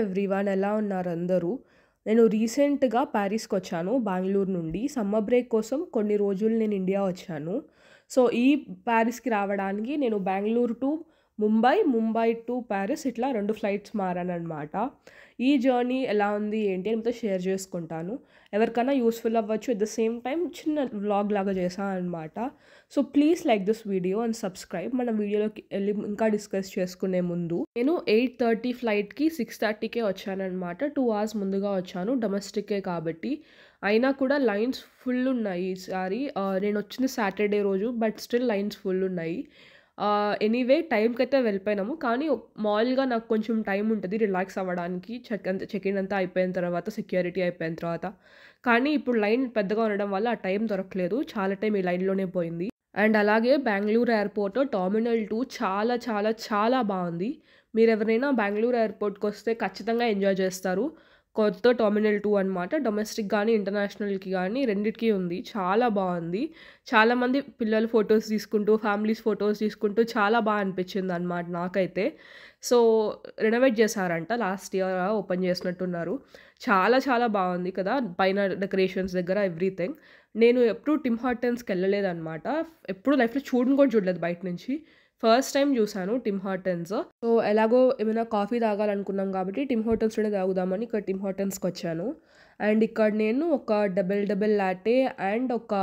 Everyone ఎలా ఉన్నారు అందరూ? నేను రీసెంట్‌గా పారిస్‌కొచ్చాను బెంగుళూరు నుండి. సమ్మర్ బ్రేక్ కోసం కొన్ని రోజులు నేను ఇండియా వచ్చాను. సో, ఈ పారిస్‌కి రావడానికి నేను Bengaluru to Mumbai, Mumbai to Paris ఇట్లా 2 ఫ్లైట్స్ మారాననమాట. ఈ జర్నీ ఎలా ఉంది, ఏంటి అని మీతో షేర్ చేసుకుంటాను. ఎవరికైనా యూజ్‌ఫుల్ అవ్వచ్చు. ఎట్ ద సేమ్ టైమ్ చిన్న వ్లాగ్ లాగా చేశాననమాట. So, please like this video and subscribe. మనం వీడియోలోకి ఎళ్లి ఇంకా డిస్కస్ చేసుకునే ముందు నేను 8:30 ఫ్లైట్‌కి 6:30కే వచ్చాననమాట. 2 అవర్స్ ముందుగా వచ్చాను. డొమెస్టికే కాబట్టి. అయినా కూడా లైన్స్ ఫుల్ ఉన్నాయి ఈసారి. నేనొచ్చింది సాటర్‌డే రోజు. బట్ స్టిల్ లైన్స్ ఫుల్ ఉన్నాయి. ఎనీవే టైంకైతే వెళ్ళిపోయినాము. కానీ మామూలుగా నాకు కొంచెం టైం ఉంటది రిలాక్స్ అవ్వడానికి. చెక్ ఇన్ అంతా అయిపోయిన తర్వాత, సెక్యూరిటీ అయిపోయిన తర్వాత. కానీ ఇప్పుడు లైన్ పెద్దగా ఉండడం వల్ల ఆ టైం దొరకలేదు. చాలా టైం ఈ లైన్‌లోనే పోయింది. అండ్ అలాగే బెంగుళూరు ఎయిర్‌పోర్ట్ టెర్మినల్ 2 చాలా చాలా చాలా బావుంది. మీరెవరైనా బెంగుళూరు ఎయిర్‌పోర్ట్‌కొస్తే ఖచ్చితంగా ఎంజాయ్ చేస్తారు. కొత్త టెర్మినల్ 2 అనమాట. డొమెస్టిక్ గానీ, ఇంటర్నేషనల్‌కి గానీ రెండిటికి ఉంది. చాలా బావుంది. చాలామంది పిల్లలు ఫోటోస్ తీసుకుంటూ, ఫ్యామిలీస్ ఫోటోస్ తీసుకుంటూ చాలా అనిపించిందనమాట నాకైతే. సో, రెనోవేట్ చేశారంట. లాస్ట్ ఇయర్ ఓపెన్ చేసినట్టున్నారు. చాలా చాలా బావుంది కదా! పైన డెకరేషన్స్ దగ్గర ఎవ్రీథింగ్. నేను ఎప్పుడు టిమ్ హార్టన్స్‌కెళ్ళలేదనమాట. ఎప్పుడు లైఫ్‌లో చూడను కూడా చూడలేదు బయట నుంచి. ఫస్ట్ టైమ్ చూసాను టిమ్ హార్టన్స్. సో, ఎలాగో ఏమైనా కాఫీ తాగాలనుకున్నాం కాబట్టి టిమ్ హార్టన్స్‌లోనే తాగుదామని ఇక్కడ టిమ్ హార్టన్స్‌కొచ్చాను. అండ్ ఇక్కడ నేను ఒక డబుల్ డబుల్ లాటే అండ్ ఒక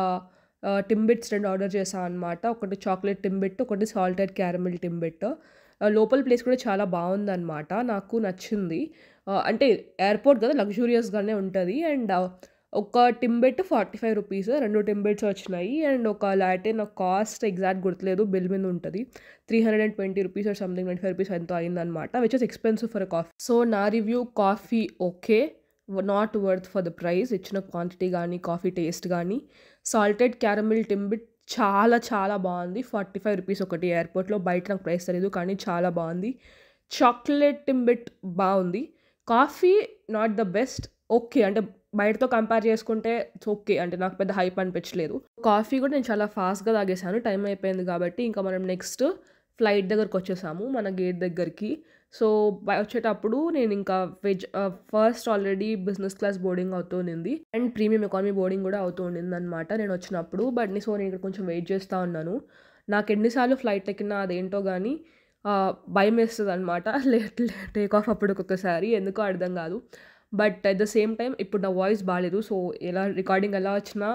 టింబిట్స్ 2 ఆర్డర్ చేశా అనమాట. ఒకటి చాక్లేట్ టింబిట్, ఒకటి సాల్టెడ్ క్యారమెల్ టింబిట్. లోపల ప్లేస్ కూడా చాలా బావుందనమాట. నాకు నచ్చింది. అంటే ఎయిర్‌పోర్ట్ కదా! లగ్జూరియస్‌గానే ఉంటది. అండ్ ఒక టింబిట్ ₹45 2 టింబిట్స్ వచ్చినాయి. అండ్ ఒక లాటే నాకు కాస్ట్ ఎగ్జాక్ట్ గుర్తులేదు. బిల్ మీద ఉంటది. ₹320 ఆర్ సంథింగ్ ₹95 ఎంతో అయిందనమాట. Which is expensive for a coffee. So, నా review coffee okay. Not worth for the price. ఇచ్చిన క్వాంటిటీ గానీ, కాఫీ టేస్ట్ గానీ. సాల్టెడ్ క్యారమెల్ టింబిట్ చాలా చాలా బావుంది. ₹45 ఒకటి ఎయిర్‌పోర్ట్‌లో. బయట నాకు ప్రైస్ తెలీదు కానీ చాలా బావుంది. చాక్లేట్ టింబిట్ బావుంది. Coffee not the best. Okay. అంటే బయటతో కంపేర్ చేసుకుంటే ఇట్స్ ఓకే. అంటే నాకు పెద్ద హైప్ అనిపించలేదు. కాఫీ కూడా నేను చాలా ఫాస్ట్‌గా తాగేసాను. టైం అయిపోయింది కాబట్టి ఇంకా మనం నెక్స్ట్ ఫ్లైట్ దగ్గరకొచ్చేసాము. మన గేట్ దగ్గరికి. సో, వచ్చేటప్పుడు నేనింకా first already business class boarding అవుతూ ఉండింది. అండ్ ప్రీమియం ఎకానమీ బోర్డింగ్ కూడా అవుతూ ఉండిందనమాట నేనొచ్చినప్పుడు. సో, నేను ఇక్కడ కొంచెం వెయిట్ చేస్తా ఉన్నాను. నాకు ఎన్ని సార్లు ఫ్లైట్ ఎక్కినా అదేంటో గానీ భయమేస్తదనమాట. టేక్ ఆఫ్ అప్పుడు ఒక్కొక్కసారి ఎందుకో అర్థం కాదు. But at the same time ఇప్పుడు నా వాయిస్ బాలేదు. సో, రికార్డింగ్ ఎలా వచ్చినా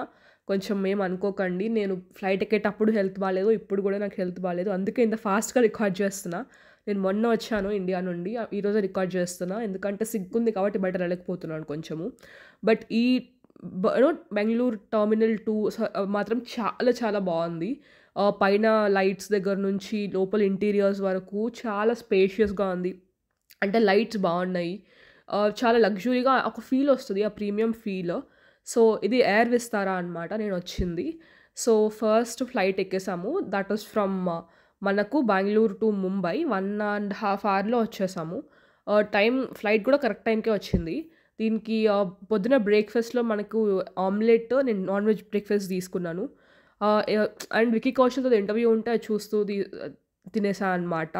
కొంచెం ఏమనుకోకండి. నేను ఫ్లైట్ ఎక్కేటప్పుడు హెల్త్ బాలేదు. ఇప్పుడు కూడా నాకు హెల్త్ బాలేదు. అందుకే ఇంత ఫాస్ట్‌గా రికార్డ్ చేస్తున్నా. నేను మొన్న వచ్చాను ఇండియా నుండి. ఈరోజే రికార్డ్ చేస్తున్నా. ఎందుకంటే సిగ్గుంది కాబట్టి బయట రాలేకపోతున్నాను కొంచెము. బట్ ఈ బెంగుళూరు టెర్మినల్ 2 మాత్రం చాలా చాలా బావుంది. పైన లైట్స్ దగ్గర నుంచి లోపల ఇంటీరియర్స్ వరకు చాలా స్పేషియస్‌గా ఉంది. అంటే లైట్స్ బావున్నాయి. చాలా లగ్జరీగా ఒక ఫీల్ వస్తది. ఆ ప్రీమియం ఫీల్. సో, ఇది ఎయిర్ విస్తారా అనమాట నేనొచ్చింది. సో, ఫస్ట్ ఫ్లైట్ ఎక్కేసాము. దట్ వాస్ ఫ్రమ్ మనకు బెంగుళూరు టు ముంబై 1½ అవర్‌లో వచ్చేసాము. ఫ్లైట్ కూడా కరెక్ట్ టైంకే వచ్చింది. దీనికి పొద్దున బ్రేక్‌ఫాస్ట్‌లో మనకు ఆమ్లెట్ నేను నాన్ వెజ్ బ్రేక్‌ఫాస్ట్ తీసుకున్నాను. అండ్ విక్కీ కౌశల్‌తో ఇంటర్వ్యూ ఉంటే అది చూస్తూ తినేసా అనమాట.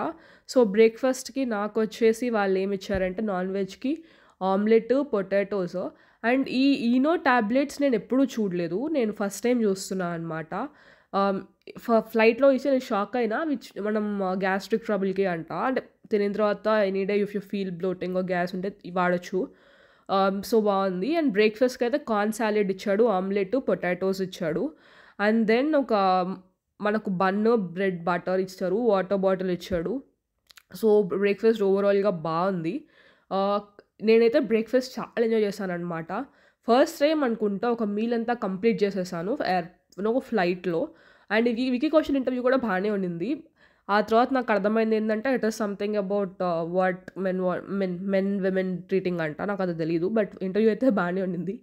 సో, బ్రేక్‌ఫాస్ట్‌కి నాకొచ్చేసి వాళ్ళేమిచ్చారంటే నాన్ వెజ్‌కి ఆమ్లెట్, పొటాటోస్ అండ్ ఈ ఈనో టాబ్లెట్స్ నేనెప్పుడూ చూడలేదు. నేను ఫస్ట్ టైమ్ చూస్తున్నా అనమాట. ఆహ్, ఫ్లైట్‌లో ఇస్తే నేను షాక్ అయినా మనం గ్యాస్ట్రిక్ ట్రబుల్‌కి అంట. అంటే తినిన తర్వాత any day if you feel bloating or gas ఉంటే వాడొచ్చు. సో, బావుంది. అండ్ బ్రేక్‌ఫాస్ట్‌కైతే కార్న్ సాలడ్ ఇచ్చాడు, ఆమ్లెట్, పొటాటోస్ ఇచ్చాడు. అండ్ దెన్ మనకు బన్ను, బ్రెడ్, బటర్ ఇచ్చారు. వాటర్ బాటిల్ ఇచ్చాడు. సో, బ్రేక్‌ఫాస్ట్ ఓవరాల్‌గా బావుంది. ఆహ్, నేనైతే బ్రేక్‌ఫాస్ట్ చాలా ఎంజాయ్ చేశాననమాట. ఫస్ట్ టైమ్ అనుకుంటా ఒక మీల్ అంతా కంప్లీట్ చేసేసాను ఫ్లైట్‌లో. అండ్ విక్కీ కౌశల్ ఇంటర్వ్యూ కూడా బానే ఉండింది. ఆ తర్వాత నాకు అర్థమైందేంటంటే it is something about what men, women treating అంట. నాకది తెలీదు. బట్ ఇంటర్వ్యూ అయితే బానే ఉండింది.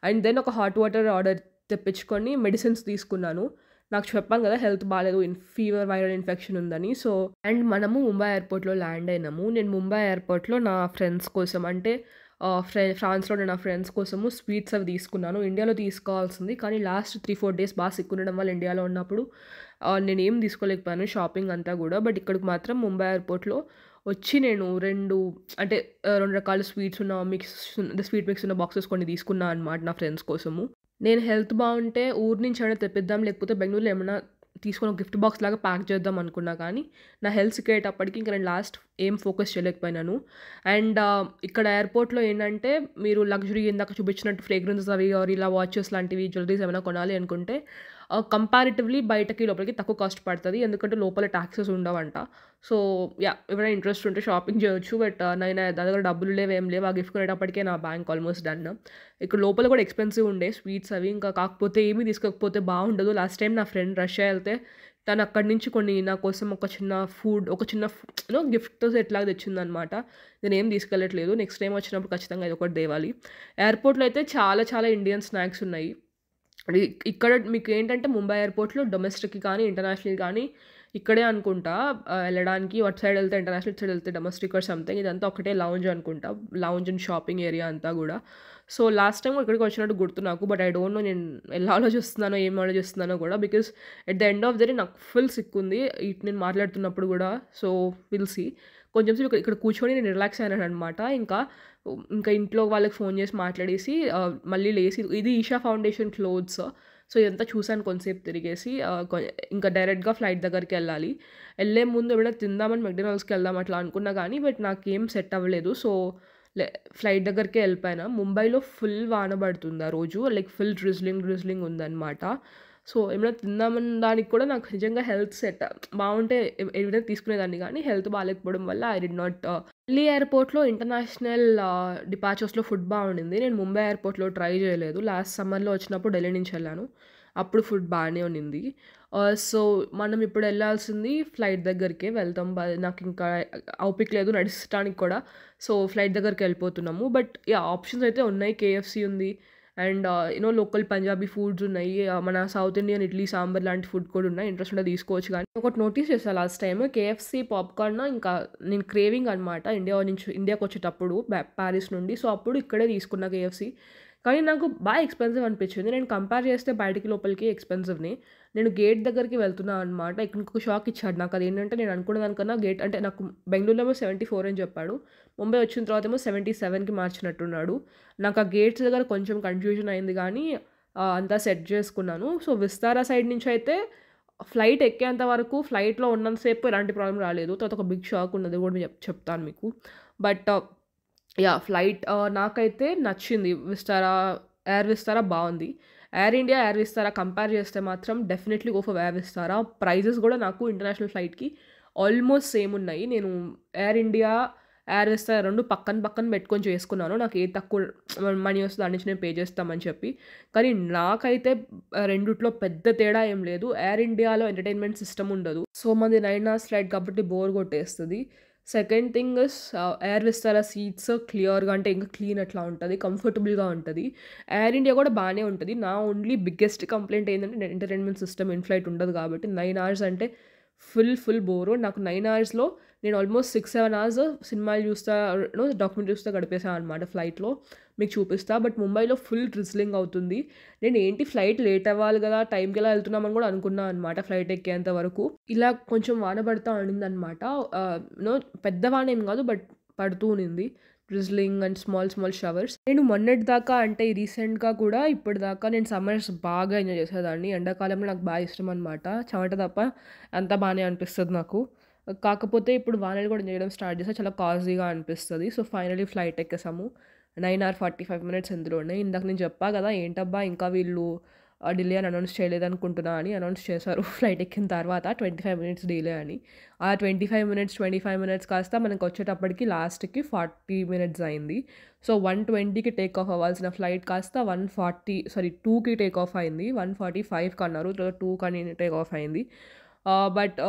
అండ్ దెన్ ఒక హాట్ వాటర్ ఆర్డర్ తెప్పించుకొని మెడిసిన్స్ తీసుకున్నాను. నాకు చెప్పాను కదా! హెల్త్ బాలేదు. ఫీవర్, వైరల్ ఇన్ఫెక్షన్ ఉందని. సో, అండ్ మనము ముంబై ఎయిర్‌పోర్ట్‌లో ల్యాండ్ అయినాము. నేను ముంబై ఎయిర్‌పోర్ట్‌లో నా ఫ్రెండ్స్ కోసం అంటే ఫ్రాన్స్‌లో ఉన్న నా ఫ్రెండ్స్ కోసము స్వీట్స్ అవి తీసుకున్నాను. ఇండియాలో తీసుకోవాల్సింది. కానీ లాస్ట్ 3, 4 డేస్ సిక్ ఉండడం వల్ల ఇండియాలో ఉన్నప్పుడు నేనేం తీసుకోలేకపోయాను షాపింగ్ అంతా గూడా. బట్ ఇక్కడికి మాత్రం ముంబై ఎయిర్‌పోర్ట్‌లో వచ్చి నేను 2 అంటే 2 రకాల స్వీట్స్ ఉన్న స్వీట్ మిక్స్ ఉన్న బాక్సెస్ కొన్ని తీసుకున్నా అనమాట నా ఫ్రెండ్స్ కోసము. నేను హెల్త్ బావుంటే ఊరు నుంచి ఏమైనా తెప్పిద్దాం, లేకపోతే బెంగుళూరులో ఏమన్నా తీసుకొని ఒక గిఫ్ట్ బాక్స్ లాగా ప్యాక్ చేద్దాం అనుకున్నా కానీ, నా హెల్త్ సిక్ అయ్యేటప్పటికి ఇంక నేను లాస్ట్ ఏం ఫోకస్ చేయలేకపోయినాను. అండ్ ఇక్కడ ఎయిర్‌పోర్ట్‌లో ఏంటంటే, మీరు లగ్జరీ ఇందాక చూపించినట్టు ఫ్రేగ్రెన్సెస్ అవి ఆర్ ఇలా వాచెస్ లాంటివి, జ్యువెల్లరీస్ ఏమైనా కొనాలి అనుకుంటే కంపారిటివ్‌లీ బయటకి లోపలికి తక్కువ కాస్ట్ పడతది. ఎందుకంటే లోపల టాక్సెస్ ఉండవంట. So, yeah! ఎవరైనా ఇంట్రెస్ట్ ఉంటే షాపింగ్ చేయొచ్చు. బట్ నేను నా దగ్గర డబ్బులు లేవు, ఏం లేవు. ఆ గిఫ్ట్ కొనేటప్పటికే నా బ్యాంక్ ఆల్మోస్ట్ డన్. ఇక్కడ లోపల కూడా ఎక్స్‌పెన్సివ్ ఉండే స్వీట్స్ అవి. ఇంకా కాకపోతే ఏమీ తీసుకోకపోతే బాగుండదు. లాస్ట్ టైమ్ నా ఫ్రెండ్ రష్యా ఎళ్తే తను అక్కడి నుంచి కొన్ని నా కోసం ఒక చిన్న గిఫ్ట్ సెట్ లాగా తెచ్చిందనమాట. నేనేం తీసుకెళ్ళట్లేదు. నెక్స్ట్ టైమ్ వచ్చినప్పుడు ఖచ్చితంగా ఇదొకటి తేవాలి. ఎయిర్‌పోర్ట్‌లో అయితే చాలా చాలా ఇండియన్ స్నాక్స్ ఉన్నాయి. అది ఇక్కడ మీకేంటంటే ముంబై ఎయిర్‌పోర్ట్‌లో డొమెస్టిక్‌కి కానీ, ఇంటర్నేషనల్ కానీ ఇక్కడే అనుకుంటా ఎళ్ళడానికి అటు సైడ్ ఎళ్తే ఇంటర్నేషనల్, ఇటు సైడ్ ఎళ్తే డొమెస్టిక్ ఆర్ సంథింగ్. ఇదంతా ఒకటే లౌంజ్ అనుకుంటా. లౌంజ్ అండ్ షాపింగ్ ఏరియా అంతా గూడా. సో, లాస్ట్ టైమ్ ఇక్కడికి వచ్చినట్టు గుర్తు నాకు. బట్ ఐ డోంట్ నో నేను ఎలా ఆలోచిస్తున్నానో, ఏం ఆలోచిస్తున్నానో గూడా. Because at the end of the day నాకు ఫుల్ సిక్ ఉంది. నేను మాట్లాడుతున్నప్పుడు గూడా. So, will see. కొంచెం సేపు ఇక్కడ కూర్చొని నేను రిలాక్స్ అయ్యాననమాట. ఇంకా ఇంట్లో వాళ్ళకి ఫోన్ చేసి మాట్లాడేసి మళ్ళీ లేసి ఇది ఈషా ఫౌండేషన్ క్లోత్స్. సో, ఇదంతా చూసాను కొంతసేపు తిరిగేసి ఇంకా డైరెక్ట్‌గా ఫ్లైట్ దగ్గరికెళ్ళాలి. ఎళ్ళే ముందు ఏమైనా తిందామని మెక్‌డొనాల్డ్స్‌కి వెళ్దాం అట్లా అనుకున్నా గానీ, బట్ నాకేం సెట్ అవ్వలేదు. సో, లే ఫ్లైట్ దగ్గరికే ఎళ్ళిపోయాను. ముంబైలో ఫుల్ వాన పడుతుంది ఆ రోజు. లైక్ ఫుల్ డ్రిజ్లింగ్ ఉందనమాట. సో, ఏమైనా తిందామన్న దానికి కూడా నాకు నిజంగా హెల్త్ సెట్ బావుంటే ఏదైనా తీసుకునేదాన్ని గానీ, హెల్త్ బాలేకపోవడం వల్ల ఐ డిడ్ నాట్ ఢిల్లీ ఎయిర్‌పోర్ట్‌లో ఇంటర్నేషనల్ డిపార్చర్స్‌లో ఫుడ్ బావుండింది. నేను ముంబై ఎయిర్‌పోర్ట్‌లో ట్రై చేయలేదు. లాస్ట్ సమ్మర్‌లో వచ్చినప్పుడు ఢిల్లీ నుంచి వెళ్ళాను. అప్పుడు ఫుడ్ బానే ఉన్నింది. సో, మనం ఇప్పుడు ఎళ్ళాల్సింది ఫ్లైట్ దగ్గరికే వెళ్తాం. నాకింకా ఓపిక లేదు నడవడానికి కూడా. సో, ఫ్లైట్ దగ్గరికెళ్ళిపోతున్నాము. But yeah! ఆప్షన్స్ అయితే ఉన్నాయి. కేఎఫ్‌సీ ఉంది. అండ్ లోకల్ పంజాబీ ఫుడ్స్ ఉన్నాయి. మన సౌత్ ఇండియన్ ఇడ్లీ, సాంబార్ లాంటి ఫుడ్ కూడా ఉన్నాయి. ఇంట్రెస్ట్ ఉంటే తీసుకోవచ్చు గానీ, ఒకటి నోటీస్ చేశా లాస్ట్ టైమ్ కేఎఫ్‌సీ పాప్‌కార్న్ ఇంకా నేను క్రేవింగ్ అనమాట ఇండియాకొచ్చేటప్పుడు పారిస్ నుండి. సో, అప్పుడు ఇక్కడే తీసుకున్నా కేఎఫ్‌సీ. కానీ నాకు బాగా ఎక్స్‌పెన్సివ్ అనిపించింది. నేను కంపేర్ చేస్తే బయటికి లోపలికి ఎక్స్‌పెన్సివ్‌ని. నేను గేట్ దగ్గరికి వెళ్తున్నా అనమాట. ఇక్కడ ఇంకొక షాక్ ఇచ్చాడు నాకు. అదేంటంటే నేను అనుకున్న దానికన్నా గేట్ అంటే నాకు బెంగుళూరులో ఏమో 74 అని చెప్పాడు. ముంబై వచ్చిన తర్వాత ఏమో 77కి మార్చినట్టున్నాడు. నాకు ఆ గేట్స్ దగ్గర కొంచెం కన్‌ఫ్యూజన్ అయింది గానీ అంతా సెట్ చేసుకున్నాను. సో, విస్తారా సైడ్ నుంచి అయితే ఫ్లైట్ ఎక్కేంత వరకు ఫ్లైట్‌లో ఉన్నంత సేపు ఎలాంటి ప్రాబ్లమ్ రాలేదు. తర్వాత ఒక బిగ్ షాక్ ఉన్నది కూడా చెప్తాను మీకు. But yeah! ఫ్లైట్ నాకైతే నచ్చింది. ఎయిర్ విస్తారా బావుంది. Air India, air Vistara compare చేస్తే మాత్రం definitely go for air Vistara. Prices గూడా నాకు ఇంటర్నేషనల్ ఫ్లైట్‌కి ఆల్మోస్ట్ సేమ్ ఉన్నాయి. నేను ఎయిర్ ఇండియా, ఎయిర్ విస్తారా 2 పక్కన పక్కన పెట్టుకొని చేసుకున్నాను. నాకు ఏది తక్కువ మనీ వస్తదో దాని నుంచి నేను పే చేస్తామని చెప్పి. కానీ నాకైతే రెండిట్లో పెద్ద తేడా ఏం లేదు. ఎయిర్ ఇండియాలో ఎంటర్‌టైన్‌మెంట్ సిస్టమ్ ఉండదు. సో, మనది 9 అవర్స్ ఫ్లైట్ కాబట్టి బోర్ కొట్టేస్తది. Second thing is air Vistara seats క్లియర్‌గా అంటే ఇంకా క్లీన్ అట్లా ఉంటది. కంఫర్టబుల్‌గా ఉంటది. ఎయిర్ ఇండియా కూడా బానే ఉంటది. నా ఓన్లీ బిగ్గెస్ట్ కంప్లెయింట్ ఏంటంటే ఎంటర్‌టైన్‌మెంట్ సిస్టమ్ ఇన్ ఫ్లైట్ ఉండదు కాబట్టి 9 అవర్స్ అంటే ఫుల్ బోరు. నాకు 9 అవర్స్‌లో నేను ఆల్మోస్ట్ 6, 7 అవర్స్ సినిమాలు చూస్తా డాక్యుమెంటరీ చూస్తా గడిపేసాను అనమాట ఫ్లైట్‌లో. మీకు చూపిస్తా. బట్ ముంబైలో ఫుల్ డ్రిజ్లింగ్ అవుతుంది. నేనేంటి ఫ్లైట్ లేట్ అవ్వాలి గదా! టైంకి ఎలా వెళ్తున్నామని కూడా అనుకున్నా అనమాట ఫ్లైట్ ఎక్కేంత వరకు. ఇలా కొంచెం వాన పడతా ఉండిందనమాట. పెద్ద వాన ఏం కాదు బట్ పడుతూ ఉన్నింది. Drizzling and small showers. నేను మొన్నటి దాకా అంటే రీసెంట్‌గా కూడా ఇప్పటిదాకా నేను సమ్మర్స్ బాగా ఎంజాయ్ చేసేదాన్ని. ఎండాకాలంలో నాకు బాగా ఇష్టం అనమాట. చెమట తప్ప అంతా బానే అనిపిస్తది నాకు. కాకపోతే ఇప్పుడు వానలు కూడా చేయడం స్టార్ట్ చేశా. చాలా కాజీగా అనిపిస్తది. సో, ఫైనల్లీ ఫ్లైట్ ఎక్కేసాము. 9 అవర్ 45 మినిట్స్ ఇందులోనే. ఇందాక నేను చెప్పా గదా! ఏంటబ్బా ఇంకా వీళ్ళు డిలే అని అనౌన్స్ చేయలేదనుకుంటున్నా అని అనౌన్స్ చేశారు ఫ్లైట్ ఎక్కిన తర్వాత 25 మినిట్స్ డిలే అని. ఆ 25 మినిట్స్ కాస్త మనకొచ్చేటప్పటికి లాస్ట్‌కి 40 మినిట్స్ అయింది. సో, 1:20కి టేక్ ఆఫ్ అవ్వాల్సిన ఫ్లైట్ కాస్త 2కి టేక్ ఆఫ్ అయింది. 1:45కి అన్నారు. 2 కని టేక్ ఆఫ్ అయింది. But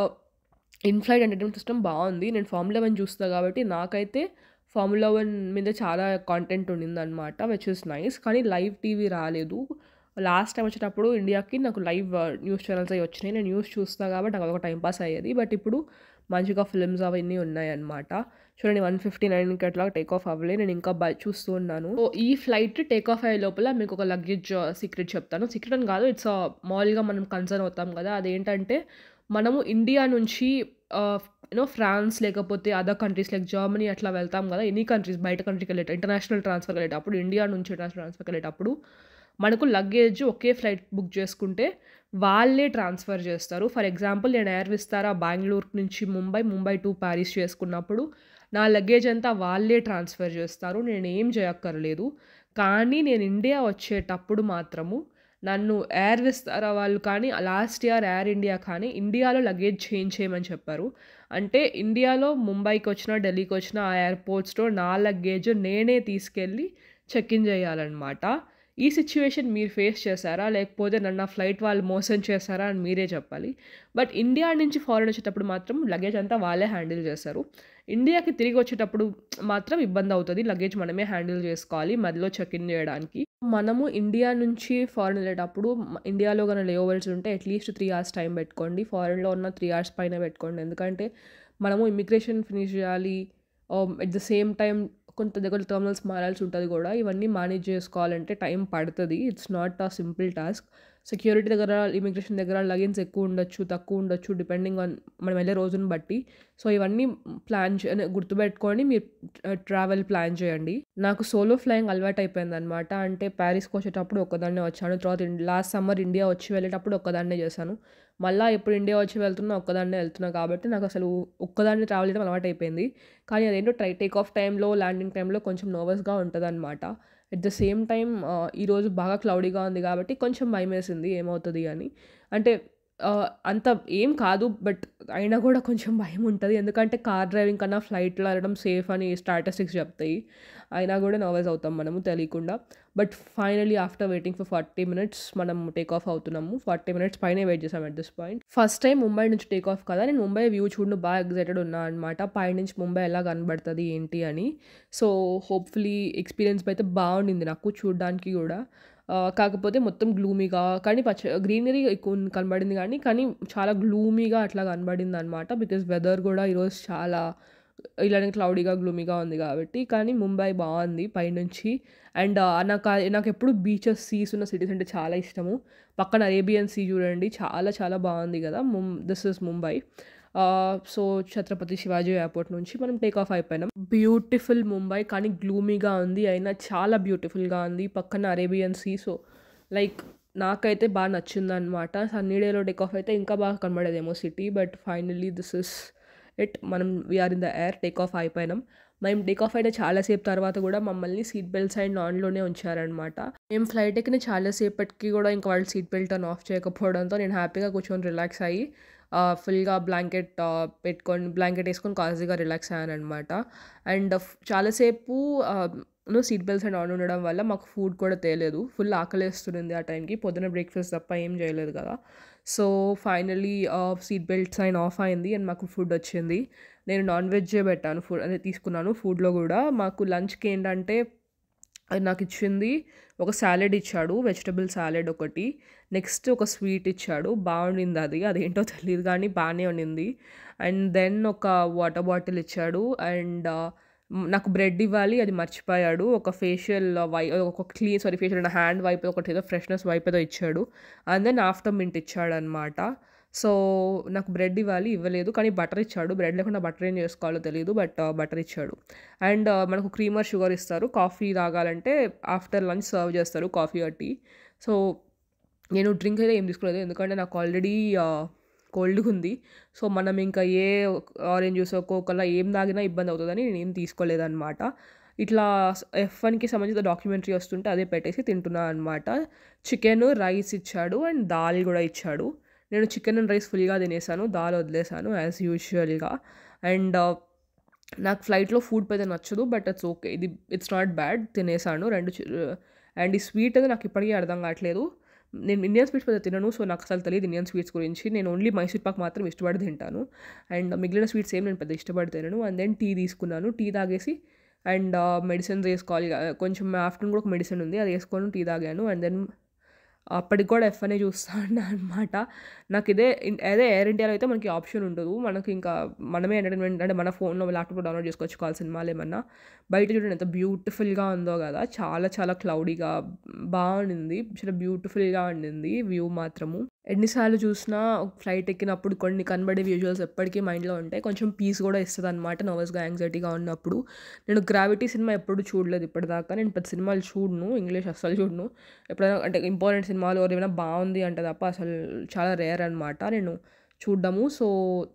in flight entertainment system బావుంది. నేను ఫార్ములా 1 చూస్తా కాబట్టి నాకైతే ఫార్ములా 1 మీద చాలా కాంటెంట్ ఉండిందనమాట. Which is nice. కానీ లైవ్ టీవీ రాలేదు. లాస్ట్ టైమ్ వచ్చేటప్పుడు ఇండియాకి నాకు లైవ్ న్యూస్ ఛానెల్స్ అయి వచ్చినాయి. నేను న్యూస్ చూస్తా కాబట్టి నాకు అదొక టైమ్ పాస్ అయ్యేది. బట్ ఇప్పుడు మంచిగా ఫిల్మ్స్ అవన్నీ ఉన్నాయన్నమాట. చూడండి 1:59కి అట్లా టేక్ ఆఫ్ అవ్వలే. నేను ఇంకా చూస్తూ ఉన్నాను. సో, ఈ ఫ్లైట్ టేక్ ఆఫ్ అయ్యే లోపల మీకు ఒక లగేజ్ సీక్రెట్ చెప్తాను. సీక్రెట్ అని కాదు. మామూలుగా మనం కన్సర్న్ అవుతాం కదా! అదేంటంటే మనము ఇండియా నుంచి ఫ్రాన్స్ లేకపోతే అదర్ కంట్రీస్ లైక్ జర్మనీ అట్లా వెళ్తాం కదా! ఎనీ కంట్రీస్ బయట కంట్రీకెళ్ళేట ఇంటర్నేషనల్ ట్రాన్స్‌ఫర్‌కెళ్ళేటప్పుడు ఇండియా నుంచి ఇంటర్నేషనల్ ట్రాన్స్‌ఫర్‌కెళ్ళేటప్పుడు మనకు లగేజ్ ఒకే ఫ్లైట్ బుక్ చేసుకుంటే వాళ్ళే ట్రాన్స్‌ఫర్ చేస్తారు. ఫర్ ఎగ్జాంపుల్ నేను ఎయిర్ విస్తారా బెంగుళూరు నుంచి ముంబై, ముంబై టు పారిస్ చేసుకున్నప్పుడు నా లగేజ్ అంతా వాళ్ళే ట్రాన్స్‌ఫర్ చేస్తారు. నేనేం చేయక్కర్లేదు. కానీ నేను ఇండియా వచ్చేటప్పుడు మాత్రము నన్ను ఎయిర్ విస్తారా వాళ్ళు కానీ, లాస్ట్ ఇయర్ ఎయిర్ ఇండియా కానీ ఇండియాలో లగేజ్ చేంజ్ చేయమని చెప్పారు. అంటే ఇండియాలో ముంబైకొచ్చినా, ఢిల్లీకొచ్చినా ఆ ఎయిర్‌పోర్ట్స్‌లో నా లగేజ్ నేనే తీసుకెళ్ళి చెక్ ఇన్ చేయాలనమాట. ఈ సిట్యుయేషన్ మీరు ఫేస్ చేసారా? లేకపోతే నన్ను ఆ ఫ్లైట్ వాళ్ళు మోసం చేసారా అని మీరే చెప్పాలి. బట్ ఇండియా నుంచి ఫారెన్ వచ్చేటప్పుడు మాత్రం లగేజ్ అంతా వాళ్ళే హ్యాండిల్ చేస్తారు. ఇండియాకి తిరిగి వచ్చేటప్పుడు మాత్రం ఇబ్బందవుతది. లగేజ్ మనమే హ్యాండిల్ చేసుకోవాలి మధ్యలో చెక్ ఇన్ చేయడానికి. మనము ఇండియా నుంచి ఫారెన్ వెళ్ళేటప్పుడు ఇండియాలో గాని లేఓవర్స్ ఉంటే అట్‌లీస్ట్ 3 అవర్స్ టైం పెట్టుకోండి. ఫారెన్‌లో ఉన్న 3 అవర్స్ పైన పెట్టుకోండి. ఎందుకంటే మనము ఇమ్మిగ్రేషన్ ఫినిష్ చేయాలి. ఎట్ ద సేమ్ టైమ్ కొంత దగ్గర టెర్మినల్స్ మారాల్సి ఉంటది గూడా. ఇవన్నీ మేనేజ్ చేసుకోవాలంటే టైం పడతది. It's not a simple task. Security దగ్గర, ఇమిగ్రేషన్ దగ్గర లగేజ్ ఎక్కువ ఉండొచ్చు, తక్కువ ఉండొచ్చు డిపెండింగ్ ఆన్ మనం వెళ్ళే రోజుని బట్టి. సో, ఇవన్నీ గుర్తుపెట్టుకొని మీరు ట్రావెల్ ప్లాన్ చేయండి. నాకు సోలో ఫ్లయింగ్ అలవాటయిపోయిందనమాట. అంటే ప్యారిస్‌కొచ్చేటప్పుడు ఒక్కదాన్నే వచ్చాను. తర్వాత లాస్ట్ సమ్మర్ ఇండియా వచ్చి వెళ్ళేటప్పుడు ఒక్కదాన్నే చేశాను. మళ్ళా ఎప్పుడు ఇండియా వచ్చి వెళ్తున్నా ఒక్కదాన్నే వెళ్తున్నా కాబట్టి నాకసలు ఒక్కదాన్నే ట్రావెల్ చేయడం అలవాటయిపోయింది. కానీ అదేంటో టేక్ ఆఫ్ టైమ్‌లో, ల్యాండింగ్ టైమ్‌లో కొంచెం నర్వస్‌గా ఉంటదనమాట. ఎట్ ద సేమ్ టైమ్ ఈరోజు బాగా క్లౌడీగా ఉంది కాబట్టి కొంచెం భయమేసింది ఏమవుతది అని. అంటే అంత ఏం కాదు. బట్ అయినా గూడా కొంచెం భయముంటది. ఎందుకంటే కార్ డ్రైవింగ్ కన్నా ఫ్లైట్‌లో వెళ్ళడం సేఫ్ అని స్టాటిస్టిక్స్ చెప్తాయి. అయినా గూడా నర్వస్ అవుతాం మనము తెలియకుండా. But finally after waiting for 40 minutes మనం టేక్ ఆఫ్ అవుతున్నాము. 40 మినిట్స్ పైనే వెయిట్ చేసాం at this point. First time Mumbai నుంచి టేక్ ఆఫ్ కదా! నేను ముంబై వ్యూ చూడను బాగా ఎక్సైటెడ్ ఉన్నా అనమాట. పైనుంచి ముంబై ఎలా కనబడతది ఏంటి అని. సో, హోప్‌ఫుల్లీ ఎక్స్‌పీరియన్స్ అయితే బావుండింది నాకు చూడడానికి గూడా. కాకపోతే మొత్తం గ్లూమీగా కానీ గ్రీనరీ ఎక్కువ కనబడింది కానీ చాలా గ్లూమీగా అట్లా కనబడిందనమాట. బికాజ్ వెదర్ గూడా ఈరోజు చాలా ఇలానే క్లౌడీగా, గ్లూమీగా ఉంది కాబట్టి. కానీ ముంబై బావుంది పైనుంచి. అండ్ నాకెప్పుడు బీచెస్, సీస్ ఉన్న సిటీస్ అంటే చాలా ఇష్టము. పక్కన అరేబియన్ సీ చూడండి చాలా చాలా బావుంది గదా! This is Mumbai. So, Chhatrapati Shivaji airport నుంచి మనం టేక్ ఆఫ్ అయిపోయినాం. బ్యూటిఫుల్ ముంబై కానీ గ్లూమీగా ఉంది. అయినా చాలా బ్యూటిఫుల్‌గా ఉంది. పక్కన అరేబియన్ సీ. సో, లైక్ నాకైతే బాగా నచ్చిందనమాట. సన్నీ డేలో టేక్ ఆఫ్ అయితే ఇంకా బాగా కనబడేదేమో city. But finally this is it. మనం we're in the air take off అయిపోయినాం. మేము టేక్ ఆఫ్ అయిన చాలా సేపు తర్వాత గూడా మమ్మల్ని సీట్ బెల్ట్స్ అండ్ ఆన్‌లోనే ఉంచారనమాట. మేము ఫ్లైట్ ఎక్కిన చాలా సేపటికి గూడా ఇంకా వాళ్ళు సీట్ బెల్ట్ ఆఫ్ చేయకపోవడంతో నేను హ్యాపీగా కూర్చొని రిలాక్స్ అయ్యి ఫుల్‌గా బ్లాంకెట్ ఏసుకొని కాజీగా రిలాక్స్ అయ్యాననమాట. అండ్ చాలా సేపు సీట్ బెల్ట్స్ అండ్ ఆన్ ఉండడం వల్ల మాకు ఫుడ్ కూడా తేలేదు. ఫుల్ ఆకలేస్తుంది ఆ టైంకి. పొద్దున బ్రేక్‌ఫాస్ట్ తప్ప ఏం చేయలేదు కదా! So, finally seat belt sign off అయింది అండ్ మాకు ఫుడ్ వచ్చింది. నేను నాన్ వెజ్జే పెట్టాను అదే తీసుకున్నాను. ఫుడ్‌లో గూడా మాకు లంచ్‌కి ఏంటంటే నాకిచ్చింది ఒక సాలడ్ ఇచ్చాడు. వెజిటబుల్ సాలడ్ ఒకటి. నెక్స్ట్ ఒక స్వీట్ ఇచ్చాడు. బావుండింది అది. అదేంటో తెలీదు గానీ బానే ఉండింది. అండ్ దెన్ ఒక వాటర్ బాటిల్ ఇచ్చాడు. అండ్ నాకు బ్రెడ్ ఇవ్వాలి అది మర్చిపోయాడు. ఒక ఫేషియల్ హ్యాండ్ వైప్ ఒకటేదో ఫ్రెష్‌నెస్ వైప్ ఏదో ఇచ్చాడు. అండ్ దెన్ ఆఫ్టర్ మింట్ ఇచ్చాడనమాట. సో, నాకు బ్రెడ్ ఇవ్వలేదు. కానీ బటర్ ఇచ్చాడు. బ్రెడ్ లేకుండా బటర్ ఏం చేసుకోవాలో తెలీదు. బట్ బటర్ ఇచ్చాడు. అండ్ మనకు క్రీమర్, షుగర్ ఇస్తారు. కాఫీ తాగాలంటే ఆఫ్టర్ లంచ్ సర్వ్ చేస్తారు కాఫీ ఆర్ టీ. సో, నేను డ్రింక్ అయితే ఏం తీసుకోలేదు. ఎందుకంటే నాకు ఆల్రెడీ కోల్డ్‌గుంది. సో, మనం ఇంకా ఆరెంజ్ జ్యూసో, కోకోలా ఏం తాగినా ఇబ్బందవుతదని నేనేం తీసుకోలేదనమాట. ఇట్లా ఎఫ్1కి సంబంధించిన డాక్యుమెంటరీ వస్తుంటే అదే పెట్టేసి తింటున్నా అనమాట. చికెను, రైస్ ఇచ్చాడు అండ్ దాల్ గూడా ఇచ్చాడు. నేను చికెన్ అండ్ రైస్ ఫుల్‌గా తినేసాను. దాల్ వదిలేసాను యాజ్ యూజువల్‌గా. అండ్ నాకు ఫ్లైట్‌లో ఫుడ్ పెద్దగా నచ్చదు. But it's okay. It's not bad తినేసాను. అండ్ ఈ స్వీట్ అది నాకు ఇప్పటికీ అర్థం కావట్లేదు. నేను ఇండియన్ స్వీట్స్ పెద్దగా తినను. సో, నాకు అసలు తెలీదు ఇండియన్ స్వీట్స్ గురించి. నేను ఓన్లీ మైసూర్ పాక్ మాత్రం ఇష్టపడి తింటాను. అండ్ మిగిలిన స్వీట్స్ ఏం నేను పెద్దగా ఇష్టపడి తినను. అండ్ దెన్ టీ తీసుకున్నాను. టీ తాగేసి అండ్ మెడిసిన్స్ ఏసుకోవాలి. కొంచెం ఆఫ్టర్‌నూన్ కూడా ఒక మెడిసిన్ ఉంది. అది ఏసుకొని టీ తాగాను. అండ్ దెన్ అప్పటికి కూడా ఎఫ్‌నే చూస్తా ఉన్నా అనమాట. అదే ఎయిర్ ఇండియాలో అయితే మనకి ఆప్షన్ ఉండదు. మనకి ఇంకా మనమే ఎంటర్‌టైన్‌మెంట్ అంటే మన ఫోన్‌లో, ల్యాప్‌టాప్‌లో డౌన్‌లోడ్ చేసుకోవచ్చు సినిమాలేమన్నా. బయట చూడండి ఎంత బ్యూటిఫుల్‌గా ఉందో గదా! చాలా చాలా క్లౌడీగా బావుండింది. చాలా బ్యూటిఫుల్‌గా ఉండింది వ్యూ మాత్రము. ఎన్నిసార్లు చూసినా ఫ్లైట్ ఎక్కినప్పుడు కొన్ని కనబడే విజువల్స్ ఎప్పటికీ మైండ్‌లో ఉంటాయి. కొంచెం పీస్ గూడా ఇస్తదనమాట నర్వస్‌గా, యాంగ్జైటీగా ఉన్నప్పుడు. నేను 'గ్రావిటీ' సినిమా ఎప్పుడు చూడలేదు ఇప్పటిదాకా. నేను పెద్ద సినిమాలు చూడను. ఇంగ్లీష్ అస్సలు చూడను. ఎప్పుడైనా అంటే ఇంపార్టెంట్ సినిమాలు ఏమైనా బావుంది అంటే తప్ప అసలు చాలా రేర్ అనమాట నేను చూడ్డము. సో,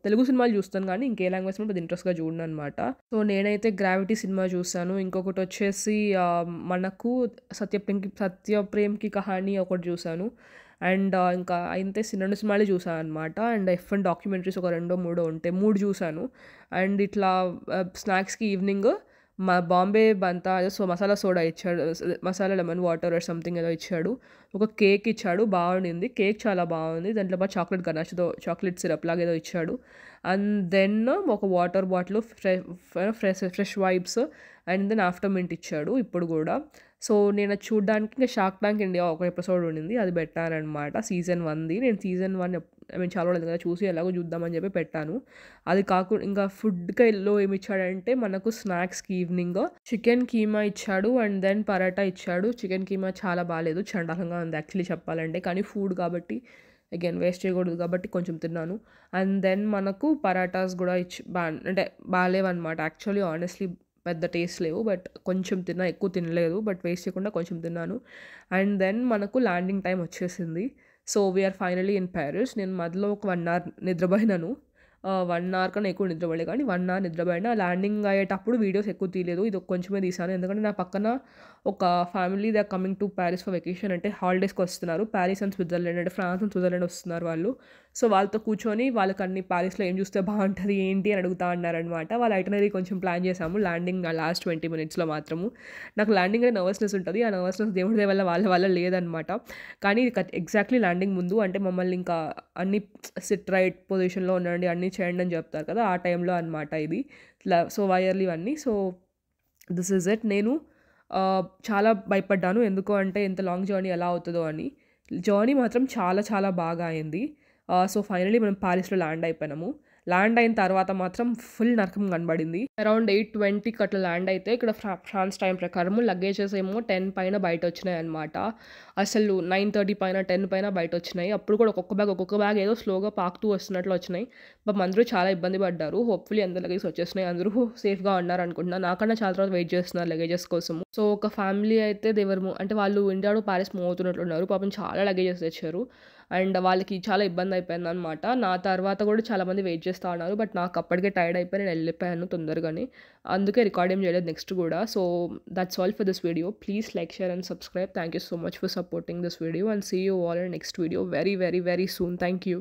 తెలుగు సినిమాలు చూస్తాను గానీ, ఇంకే లాంగ్వేజ్ సినిమా పెద్ద ఇంట్రెస్ట్‌గా చూడననమాట. సో, నేనైతే 'గ్రావిటీ' సినిమా చూసాను. ఇంకొకటొచ్చేసి మనకు 'సత్య ప్రేమ్ కి కహాని' ఒకటి చూసాను. అండ్ ఇంకా అయితే 2 సినిమాలే చూసాను అనమాట. అండ్ F1 డాక్యుమెంటరీస్ ఒక రెండో, మూడో ఉంటే 3 చూసాను. అండ్ ఇట్లా స్నాక్స్‌కి ఈవినింగ్ బాంబే బంతా మసాలా సోడా ఇచ్చాడు. Masala lemon water or something ఏదో ఇచ్చాడు. ఒక కేక్ ఇచ్చాడు బావుండింది. కేక్ చాలా బావుంది. దాంట్లో చాక్లేట్ గనాష్‌తో చాక్లేట్ సిరప్ లాగా ఏదో ఇచ్చాడు. అండ్ దెన్ ఒక water bottle fresh vibes and then after mint ఇచ్చాడు ఇప్పుడు గూడా. సో, నేనది చూడ్డానికి ఇంక 'షార్క్ ట్యాంక్ ఇండియా' ఒక ఎపిసోడ్ ఉండింది. అది పెట్టాననమాట సీజన్ 1ది. నేను సీజన్ 1 ఐ మీన్ చాలా రోజులైంది కదా చూసి ఎలాగో చూద్దామని చెప్పి పెట్టాను. అది ఇంకా ఫుడ్‌లో ఏమిచ్చాడంటే మనకు స్నాక్స్‌కి ఈవినింగ్ చికెన్ కీమా ఇచ్చాడు. అండ్ దెన్ పరాటా ఇచ్చాడు. చికెన్ కీమా చాలా బాలేదు. చండాలంగా ఉంది యాక్చువల్లీ చెప్పాలంటే. కానీ ఫుడ్ కాబట్టి అగైన్ వేస్ట్ చేయకూడదు కాబట్టి కొంచెం తిన్నాను. అండ్ దెన్ మనకు పరాటాస్ గూడా అంటే బాలేవనమాట. యాక్చువల్లీ ఆనెస్ట్‌లీ పెద్ద టేస్ట్ లేవు. బట్ కొంచెం తిన్నా, ఎక్కువ తినలేదు. బట్ వేస్ట్ చేయకుండా కొంచెం తిన్నాను. అండ్ దెన్ మనకు ల్యాండింగ్ టైమ్ వచ్చేసింది. So, we are finally in Paris. నేను మధ్యలో ఒక 1 అవర్ నిద్రపోయినాను. 1 అవర్ కన్నా ఎక్కువ నిద్రపోలే కానీ 1 అవర్ నిద్రపోయినా. ల్యాండింగ్ అయ్యేటప్పుడు వీడియోస్ ఎక్కువ తీయలేదు. ఇది కొంచెమే తీశాను. ఎందుకంటే నా పక్కన ఒక family they are coming to Paris for vacation అంటే హాలిడేస్‌కి వస్తున్నారు. ప్యారిస్ అండ్ స్విట్జర్లాండ్ అంటే ఫ్రాన్స్ అండ్ స్విట్జర్లాండ్ వస్తున్నారు వాళ్ళు. సో, వాళ్ళతో కూర్చొని వాళ్ళకన్ని ప్యారిస్‌లో ఏం చూస్తే బావుంటది ఏంటి అని అడుగుతా అన్నారనమాట. వాళ్ళ ఐటినరీ కొంచెం ప్లాన్ చేసాము. ల్యాండింగ్ లాస్ట్ 20 మినిట్స్‌లో మాత్రము. నాకు ల్యాండింగ్ అంటే నర్వస్‌నెస్ ఉంటది. ఆ నర్వస్‌నెస్ దేవుడి దయ వల్ల వాళ్ళ వల్ల లేదనమాట. కానీ ఎగ్జాక్ట్‌లీ ల్యాండింగ్ ముందు అంటే మమ్మల్ని ఇంకా అన్ని సిట్ రైట్ పొజిషన్‌లో ఉండండి, అన్నీ చేయండి అని చెప్తారు కదా! ఆ టైంలో అనమాట ఇది. సో, వైర్లు ఇవన్నీ. So, this is it. నేను చాలా భయపడ్డాను. ఎందుకు అంటే ఇంత లాంగ్ జర్నీ ఎలా అవుతదో అని. జర్నీ మాత్రం చాలా చాలా బాగా అయింది. సో, ఫైనల్లీ మనం పారిస్‌లో ల్యాండ్ అయిపోయినాము. ల్యాండ్ అయిన తర్వాత మాత్రం ఫుల్ నరకం కనబడింది. అరౌండ్ 8:20కి అట్లా ల్యాండ్ అయితే ఇక్కడ ఫ్రాన్స్ టైం ప్రకారము లగేజెస్ ఏమో 10 పైన బయటొచ్చినాయన్నమాట. అసలు 9:30 పైన, 10 పైన బయటొచ్చినాయి. అప్పుడు కూడా ఒక్కొక్క బ్యాగ్ ఏదో స్లోగా పాకుతూ వస్తున్నట్లు వచ్చినాయి. పాపం అందరూ చాలా ఇబ్బంది పడ్డారు. హోప్‌ఫుల్లీ అందరి లగేజెస్ వచ్చేసినాయి. అందరూ సేఫ్‌గా ఉన్నారనుకుంటున్నా. నాకన్నా చాలా తర్వాత వెయిట్ చేస్తున్నారు లగేజెస్ కోసము. సో, ఒక ఫ్యామిలీ అయితే అంటే వాళ్ళు ఇండియా టు పారిస్ మూవ్ అవుతున్నట్లున్నారు. పాపం చాలా లగేజెస్ తెచ్చారు. అండ్ వాళ్ళకి చాలా ఇబ్బంది అయిపోయిందనమాట. నా తర్వాత కూడా చాలామంది వెయిట్ చేస్తా ఉన్నారు. బట్ నాకు అప్పటికే టైర్డ్ అయిపోయి నేను వెళ్ళిపోయాను తొందరగానే. అందుకే రికార్డ్ ఏం చేయలేదు నెక్స్ట్ కూడా. So, that's all for this video. Please like, share and subscribe. Thank you so much for supporting this video and see you all in next video very very very soon. Thank you.